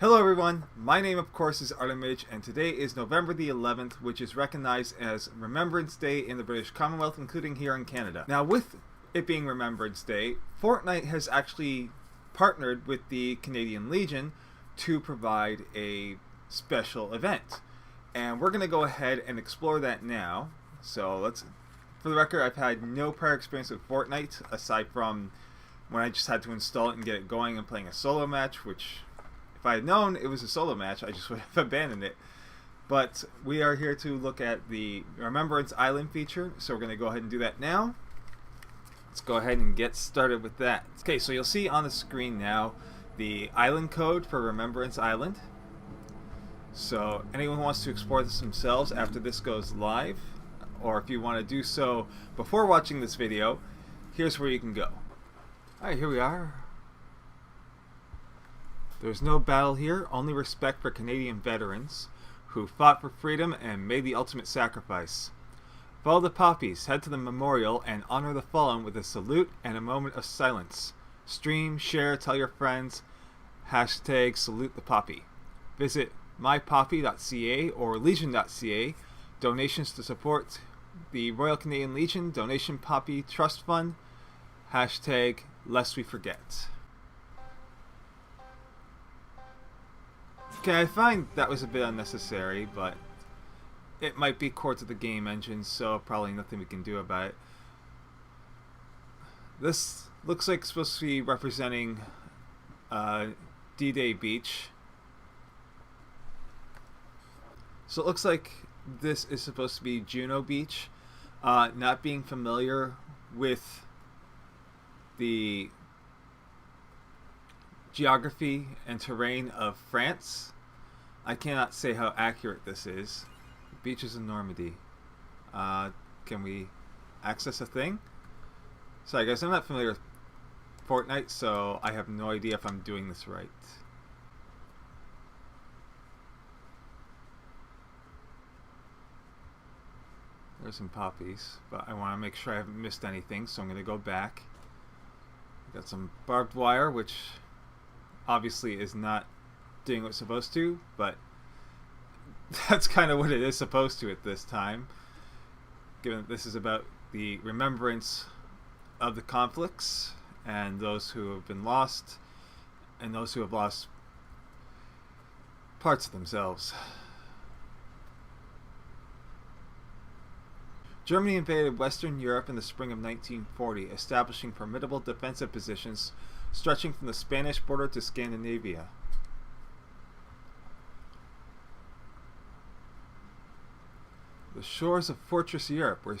Hello everyone, my name of course is Artemage, and today is November the 11th, which is recognized as Remembrance Day in the British Commonwealth, including here in Canada. Now with it being Remembrance Day, Fortnite has actually partnered with the Canadian Legion to provide a special event. And we're going to go ahead and explore that now. So for the record, I've had no prior experience with Fortnite, aside from when I just had to install it and get it going and playing a solo match, which if I had known it was a solo match, I just would have abandoned it. But we are here to look at the Remembrance Island feature, so we're going to go ahead and do that now. Let's go ahead and get started with that. Okay, so you'll see on the screen now the island code for Remembrance Island. So anyone who wants to explore this themselves after this goes live, or if you want to do so before watching this video, here's where you can go. Alright, here we are. There's no battle here, only respect for Canadian veterans who fought for freedom and made the ultimate sacrifice. Follow the poppies, head to the memorial, and honor the fallen with a salute and a moment of silence. Stream, share, tell your friends, hashtag salute the poppy. Visit mypoppy.ca or legion.ca, donations to support the Royal Canadian Legion Donation Poppy Trust Fund, hashtag lest we forget. Okay, I find that was a bit unnecessary, but it might be core to the game engine, so probably nothing we can do about it. This looks like it's supposed to be representing D-Day Beach. So it looks like this is supposed to be Juno Beach. Not being familiar with the geography and terrain of France, I cannot say how accurate this is. Beaches in Normandy. Can we access a thing? Sorry guys, I'm not familiar with Fortnite, so I have no idea if I'm doing this right. There's some poppies, but I want to make sure I haven't missed anything, so I'm going to go back. Got some barbed wire, which obviously is not doing what it's supposed to, but that's kind of what it is supposed to at this time, given that this is about the remembrance of the conflicts and those who have been lost and those who have lost parts of themselves. Germany invaded Western Europe in the spring of 1940, establishing formidable defensive positions stretching from the Spanish border to Scandinavia. The shores of Fortress Europe were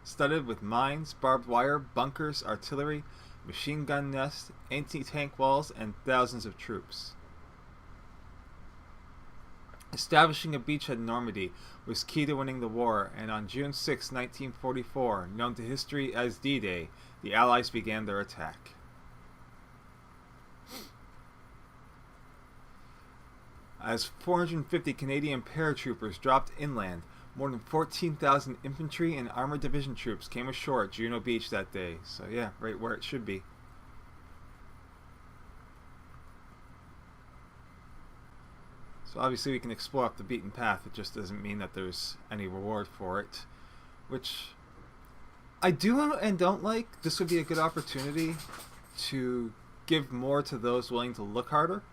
studded with mines, barbed wire, bunkers, artillery, machine gun nests, anti-tank walls, and thousands of troops. Establishing a beachhead in Normandy was key to winning the war, and on June 6, 1944, known to history as D-Day, the Allies began their attack. As 450 Canadian paratroopers dropped inland, more than 14,000 infantry and armored division troops came ashore at Juno Beach that day. So yeah, right where it should be. So obviously we can explore up the beaten path, it just doesn't mean that there's any reward for it. Which I do and don't like. This would be a good opportunity to give more to those willing to look harder.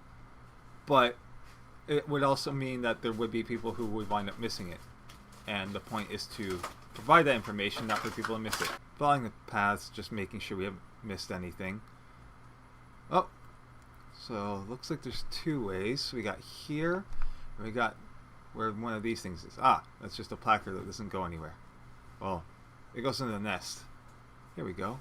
But it would also mean that there would be people who would wind up missing it. And the point is to provide that information, not for people to miss it. Following the paths, just making sure we haven't missed anything. Oh! So, looks like there's two ways. We got here, and we got where one of these things is. Ah, that's just a placard that doesn't go anywhere. Well, it goes in the nest. Here we go.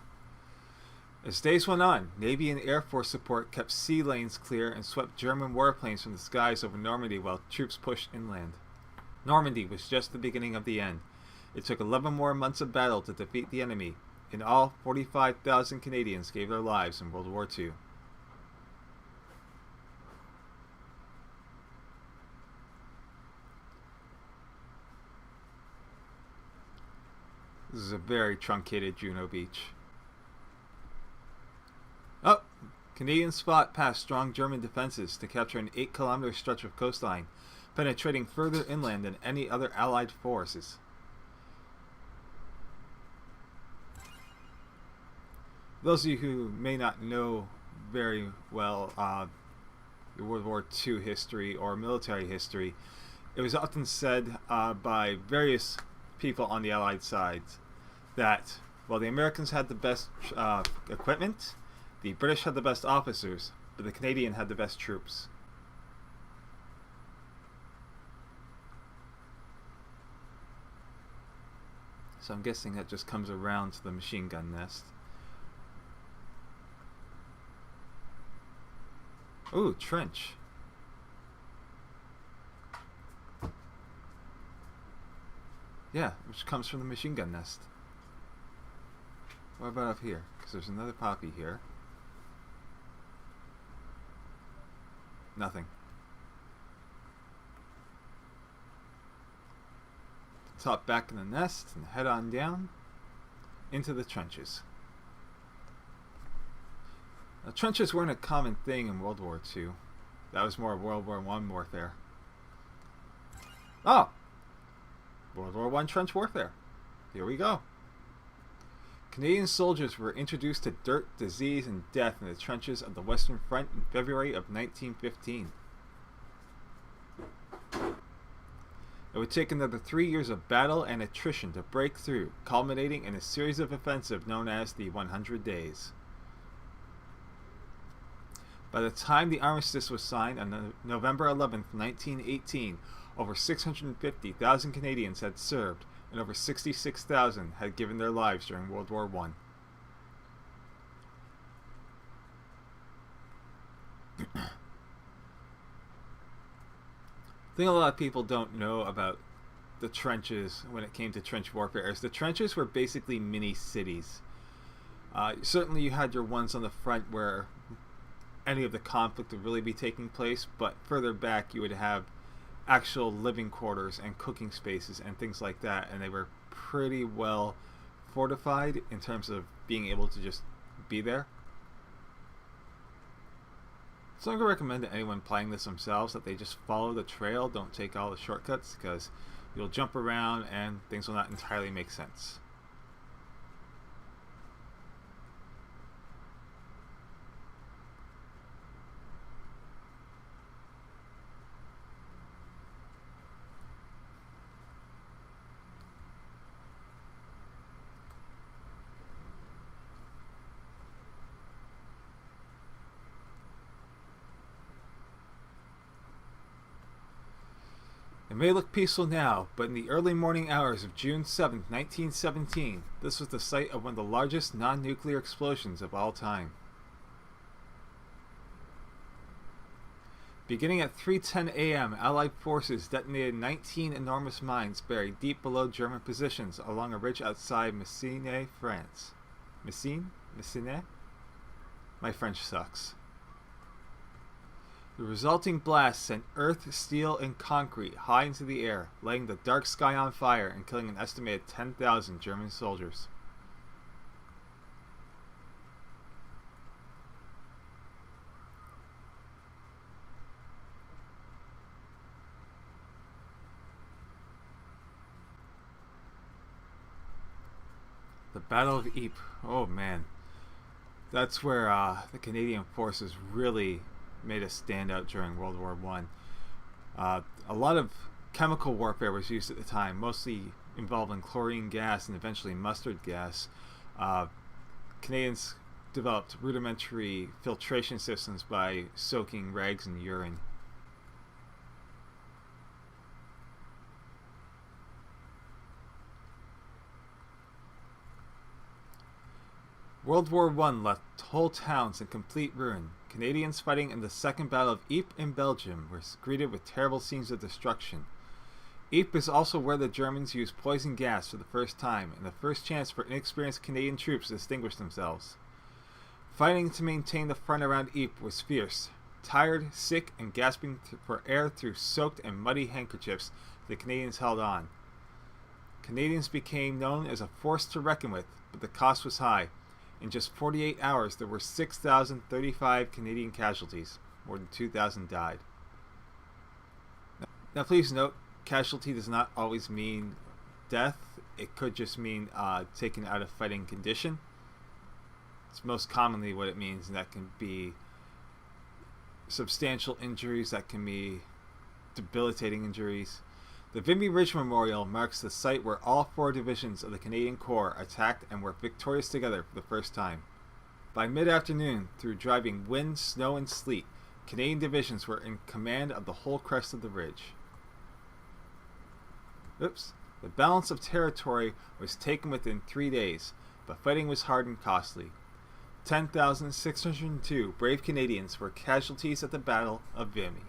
As days went on, Navy and Air Force support kept sea lanes clear and swept German warplanes from the skies over Normandy while troops pushed inland. Normandy was just the beginning of the end. It took 11 more months of battle to defeat the enemy. In all, 45,000 Canadians gave their lives in World War II. This is a very truncated Juno Beach. Oh, Canadians fought past strong German defenses to capture an 8-kilometer stretch of coastline, penetrating further inland than any other Allied forces. Those of you who may not know very well the World War II history or military history, it was often said by various people on the Allied sides that, well, the Americans had the best equipment, the British had the best officers, but the Canadian had the best troops. So I'm guessing that just comes around to the machine gun nest. Ooh, trench. Yeah, which comes from the machine gun nest. What about up here? Because there's another poppy here. Nothing. Top back in the nest and head on down into the trenches. Now, trenches weren't a common thing in World War II. That was more World War I warfare. Oh! World War I trench warfare. Here we go. Canadian soldiers were introduced to dirt, disease, and death in the trenches of the Western Front in February of 1915. It would take another 3 years of battle and attrition to break through, culminating in a series of offensives known as the 100 Days. By the time the armistice was signed on November 11, 1918, over 650,000 Canadians had served, and over 66,000 had given their lives during World War I. The thing a lot of people don't know about the trenches when it came to trench warfare is the trenches were basically mini cities. Certainly you had your ones on the front where any of the conflict would really be taking place, but further back you would have actual living quarters and cooking spaces and things like that, and they were pretty well fortified in terms of being able to just be there. So I'm going to recommend to anyone playing this themselves that they just follow the trail, don't take all the shortcuts, because you'll jump around and things will not entirely make sense. It may look peaceful now, but in the early morning hours of June 7, 1917, this was the site of one of the largest non-nuclear explosions of all time. Beginning at 3:10 a.m., Allied forces detonated 19 enormous mines buried deep below German positions along a ridge outside Messines, France. Messines? My French sucks. The resulting blast sent earth, steel, and concrete high into the air, lighting the dark sky on fire and killing an estimated 10,000 German soldiers. The Battle of Ypres. Oh man. That's where the Canadian forces really made a standout during World War I. A lot of chemical warfare was used at the time, mostly involving chlorine gas and eventually mustard gas. Canadians developed rudimentary filtration systems by soaking rags in urine. World War I left whole towns in complete ruin. Canadians fighting in the Second Battle of Ypres in Belgium were greeted with terrible scenes of destruction. Ypres is also where the Germans used poison gas for the first time, and the first chance for inexperienced Canadian troops to distinguish themselves. Fighting to maintain the front around Ypres was fierce. Tired, sick, and gasping for air through soaked and muddy handkerchiefs, the Canadians held on. Canadians became known as a force to reckon with, but the cost was high. In just 48 hours, there were 6,035 Canadian casualties. More than 2,000 died. Now, please note, casualty does not always mean death. It could just mean taken out of fighting condition. It's most commonly what it means, and that can be substantial injuries, that can be debilitating injuries. The Vimy Ridge Memorial marks the site where all 4 divisions of the Canadian Corps attacked and were victorious together for the first time. By mid-afternoon, through driving wind, snow, and sleet, Canadian divisions were in command of the whole crest of the ridge. The balance of territory was taken within 3 days, but fighting was hard and costly. 10,602 brave Canadians were casualties at the Battle of Vimy.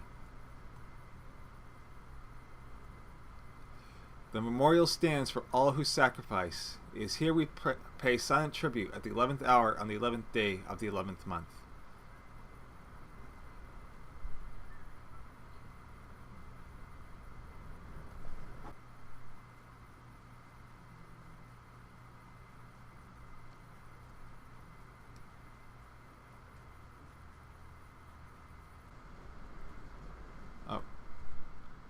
The memorial stands for all who sacrifice. It is here we pay silent tribute at the 11th hour on the 11th day of the 11th month.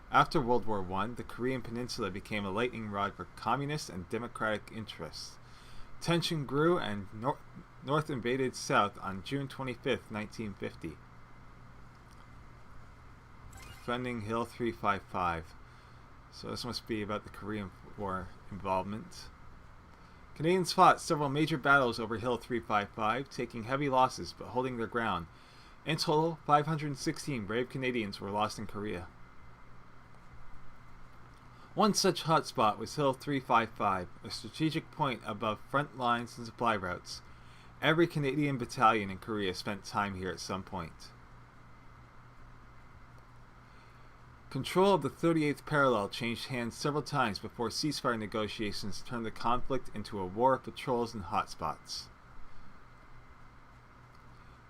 After World War I, the Korean Peninsula became a lightning rod for communist and democratic interests. Tension grew and North invaded South on June 25, 1950. Defending Hill 355. So this must be about the Korean War involvement. Canadians fought several major battles over Hill 355, taking heavy losses but holding their ground. In total, 516 brave Canadians were lost in Korea. One such hotspot was Hill 355, a strategic point above front lines and supply routes. Every Canadian battalion in Korea spent time here at some point. Control of the 38th Parallel changed hands several times before ceasefire negotiations turned the conflict into a war of patrols and hotspots.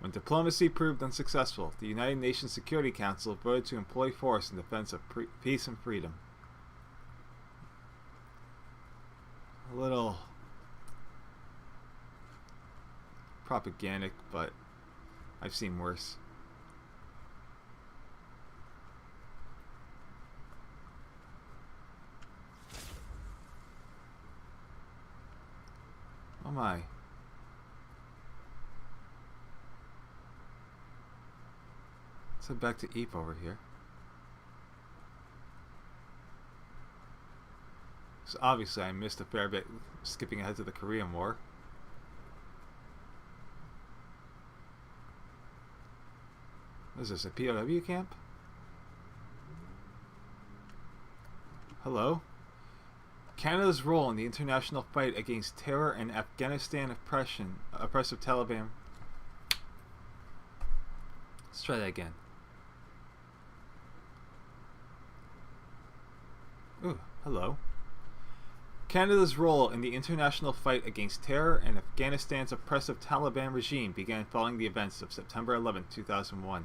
When diplomacy proved unsuccessful, the United Nations Security Council voted to employ force in defense of peace and freedom. A little propagandic, but I've seen worse. Oh my. Let's head back to Eep over here. So obviously I missed a fair bit skipping ahead to the Korean War. What is this, a POW camp? Hello? Canada's role in the international fight against terror and Afghanistan oppressive Taliban. Let's try that again. Ooh, hello. Canada's role in the international fight against terror and Afghanistan's oppressive Taliban regime began following the events of September 11, 2001.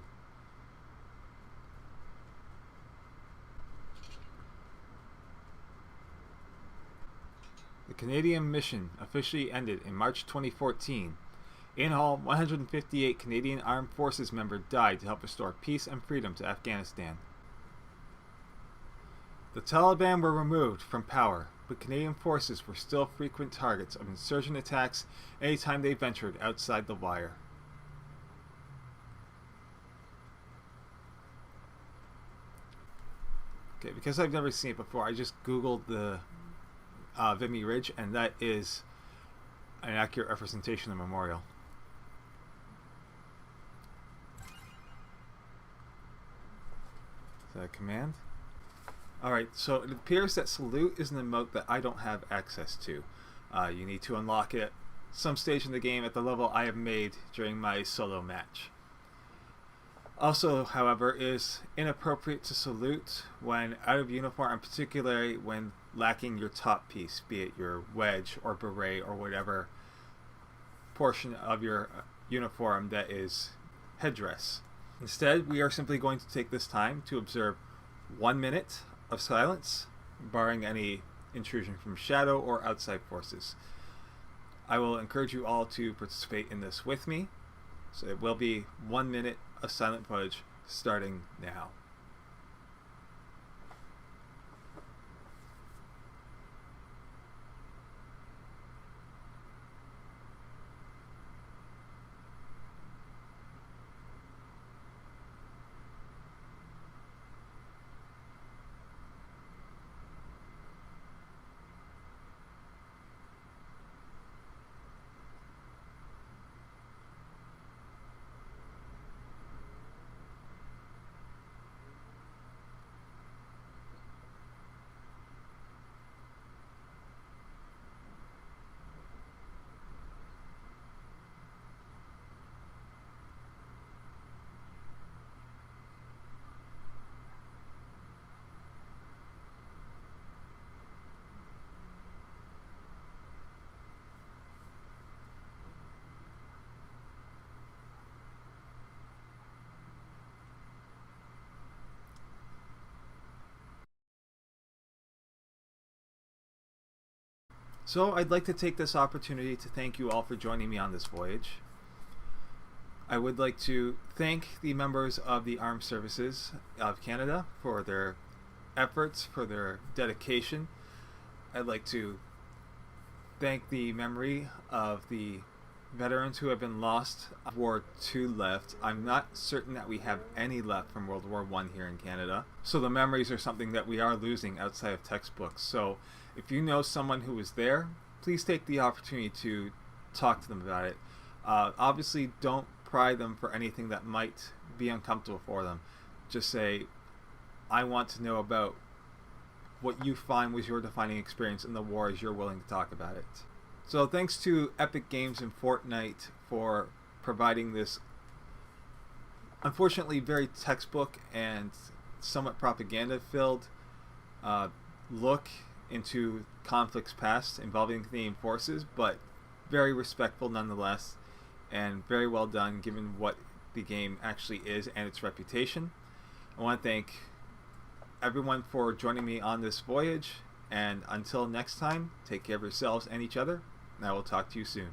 The Canadian mission officially ended in March 2014. In all, 158 Canadian Armed Forces members died to help restore peace and freedom to Afghanistan. The Taliban were removed from power, but Canadian forces were still frequent targets of insurgent attacks anytime they ventured outside the wire. Okay, because I've never seen it before, I just googled the Vimy Ridge, and that is an accurate representation of the memorial. Is that a command? Alright, so it appears that salute is an emote that I don't have access to. You need to unlock it at some stage in the game at the level I have made during my solo match. Also, however, it is inappropriate to salute when out of uniform, and particularly when lacking your top piece, be it your wedge or beret or whatever portion of your uniform that is headdress. Instead, we are simply going to take this time to observe 1 minute of silence, barring any intrusion from shadow or outside forces. I will encourage you all to participate in this with me. So it will be 1 minute of silent footage starting now. So I'd like to take this opportunity to thank you all for joining me on this voyage. I would like to thank the members of the Armed Services of Canada for their efforts, for their dedication. I'd like to thank the memory of the veterans who have been lost. World War II left. I'm not certain that we have any left from World War I here in Canada. So the memories are something that we are losing outside of textbooks. So if you know someone who was there, please take the opportunity to talk to them about it. Obviously, don't pry them for anything that might be uncomfortable for them. Just say, I want to know about what you find was your defining experience in the war as you're willing to talk about it. So thanks to Epic Games and Fortnite for providing this unfortunately very textbook and somewhat propaganda filled look into conflicts past involving Canadian forces, but very respectful nonetheless, and very well done given what the game actually is and its reputation. I want to thank everyone for joining me on this voyage, and until next time, take care of yourselves and each other, and I will talk to you soon.